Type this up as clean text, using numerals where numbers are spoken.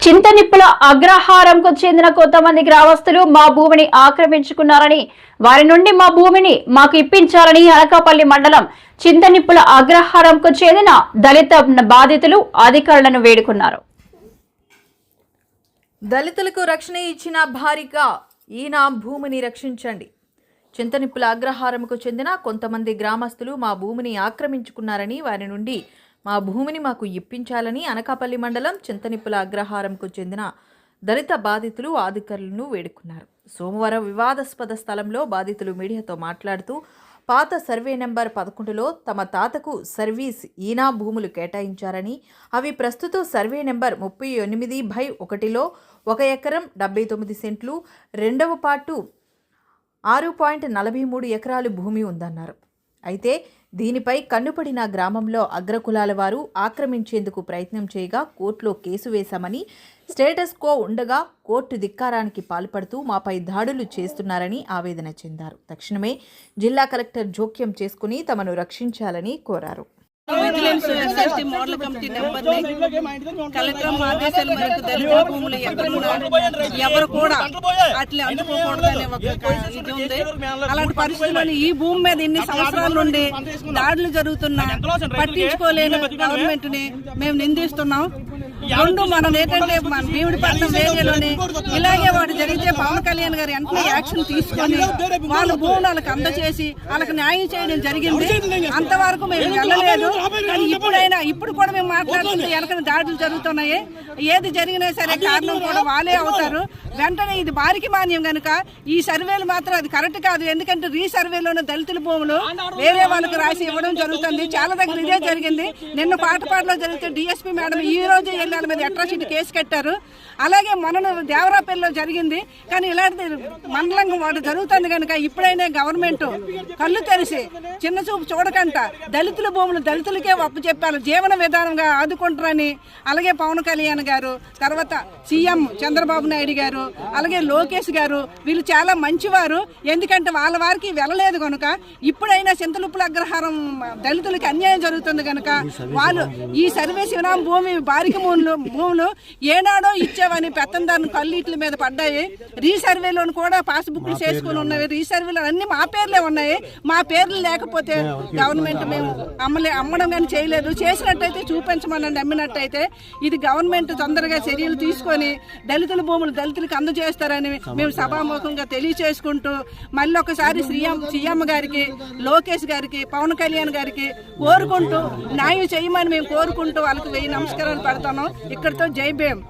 చింతనిప్పుల అగ్రహారంకు చెందిన కొంతమంది గ్రామస్తులు మా భూమిని ఆక్రమించుకున్నారని, వారి నుండి మా భూమిని మాకు ఇప్పించాలని అనకాపల్లి మండలం చింతనిప్పుల అగ్రహారంకు చెందిన దళిత బాధితులు అధికారులను వేడుకున్నారు. దళితులకు రక్షణ ఇచ్చిన భారీగా ఈయన భూమిని రక్షించండి. చింతనిప్పుల అగ్రహారంకు చెందిన కొంతమంది గ్రామస్తులు మా భూమిని ఆక్రమించుకున్నారని, వారి నుండి మా భూమిని మాకు ఇప్పించాలని అనకాపల్లి మండలం చింతనిప్పుల అగ్రహారంకు చెందిన దళిత బాధితులు అధికారులను వేడుకున్నారు. సోమవారం వివాదాస్పద స్థలంలో బాధితులు మీడియాతో మాట్లాడుతూ, పాత సర్వే నెంబర్ 11లో తమ తాతకు సర్వీస్ ఈనా భూములు కేటాయించారని, అవి ప్రస్తుతం సర్వే నెంబర్ 38/1లో 1 ఎకరం 79 సెంట్లు, రెండవ పార్టు 6.43 ఎకరాలు భూమి ఉందన్నారు. అయితే దీనిపై కన్నుపడిన గ్రామంలో అగ్రకులాల వారు ఆక్రమించేందుకు ప్రయత్నం చేయగా కోర్టులో కేసు వేశామని, స్టేటస్ కో ఉండగా కోర్టు ధిక్కారానికి పాల్పడుతూ మాపై దాడులు చేస్తున్నారని ఆవేదన చెందారు. తక్షణమే జిల్లా కలెక్టర్ జోక్యం చేసుకుని తమను రక్షించాలని కోరారు. విజిలెన్స్ ఎస్ఎస్టీ మోడల్ కమిటీ నెంబర్ని కలెక్టర్ ఆదేశాల మేరకు దళిత భూములు ఎవరు కూడా అట్లా అందుకోకూడదనే ఒక ఇది ఉంది. అలాంటి పరిస్థితుల్లో ఈ భూమి మీద ఇన్ని సంవత్సరాల నుండి దాడులు జరుగుతున్నా పట్టించుకోలేని గవర్నమెంట్ ని మేము నిందిస్తున్నాం. రెండు మనం ఏంటంటే మన భీముడిపట్నం ఏరియాలోని ఇలాగే వాడు జరిగితే పవన్ కళ్యాణ్ గారు వెంటనే యాక్షన్ తీసుకొని వాళ్ళ భూములు వాళ్ళకి అందచేసి వాళ్ళకి న్యాయం చేయడం జరిగింది. అంతవరకు మేము వెళ్ళలేదు. కానీ ఇప్పుడు కూడా మేము మాట్లాడుతుంటే వెనకన దాడులు జరుగుతున్నాయి. ఏది జరిగినా సరే కారణం కూడా వాళ్ళే అవుతారు. వెంటనే ఇది బారికి మాన్యం కనుక ఈ సర్వేలు మాత్రం అది కరెక్ట్ కాదు. ఎందుకంటే రీసర్వేలోని దళితుల భూములు వేరే వాళ్ళకి రాసి ఇవ్వడం జరుగుతుంది. చాలా దగ్గర ఇదే జరిగింది. నిన్న పాటపాటలో జరిగితే డిఎస్పీ మేడం ఈ రోజు వాళ్ళ మీద అట్రాసిటీ కేసు కట్టారు. అలాగే మొన్న దేవరాపల్లిలో జరిగింది. కానీ ఇలాంటి మండలం వాడు జరుగుతుంది కనుక ఇప్పుడైనా గవర్నమెంట్ కళ్ళు తెరిచి చిన్న చూపు చూడకంట దళితుల భూములు దళితులకే ఒప్పు చెప్పాలి, జీవన విధానంగా ఆదుకుంటారని. అలాగే పవన్ కళ్యాణ్ గారు, తర్వాత సీఎం చంద్రబాబు నాయుడు గారు, అలాగే లోకేష్ గారు వీళ్ళు చాలా మంచివారు. ఎందుకంటే వాళ్ళ వారికి వెళ్ళలేదు కనుక ఇప్పుడైనా చింతనిప్పుల అగ్రహారం దళితులకి అన్యాయం జరుగుతుంది కనుక వాళ్ళు ఈ సర్వే శివనాం భూమి బారిక భూములు ఏనాడో ఇచ్చావని పెత్తందారుని కళ్ళీట్ల మీద పడ్డాయి. రీసర్వేలోని కూడా పాస్బుక్లు చేసుకుని ఉన్నవి. రీసర్వేలో అన్ని మా పేర్లే ఉన్నాయి. మా పేర్లు లేకపోతే గవర్నమెంట్ మేము అమ్మడం కానీ చేయలేదు. చేసినట్టయితే చూపించమనండి. అమ్మినట్టయితే ఇది గవర్నమెంట్ తొందరగా చర్యలు తీసుకొని దళితుల భూములు దళితులకు అందజేస్తారని మేము సభాముఖంగా తెలియచేసుకుంటూ మళ్ళీ ఒకసారి సీఎం గారికి, లోకేష్ గారికి, పవన్ కళ్యాణ్ గారికి కోరుకుంటూ న్యాయం చేయమని మేము కోరుకుంటూ వాళ్ళకి 1000 నమస్కారాలు పెడతాను. ఇక్కడితో జై భీమ్.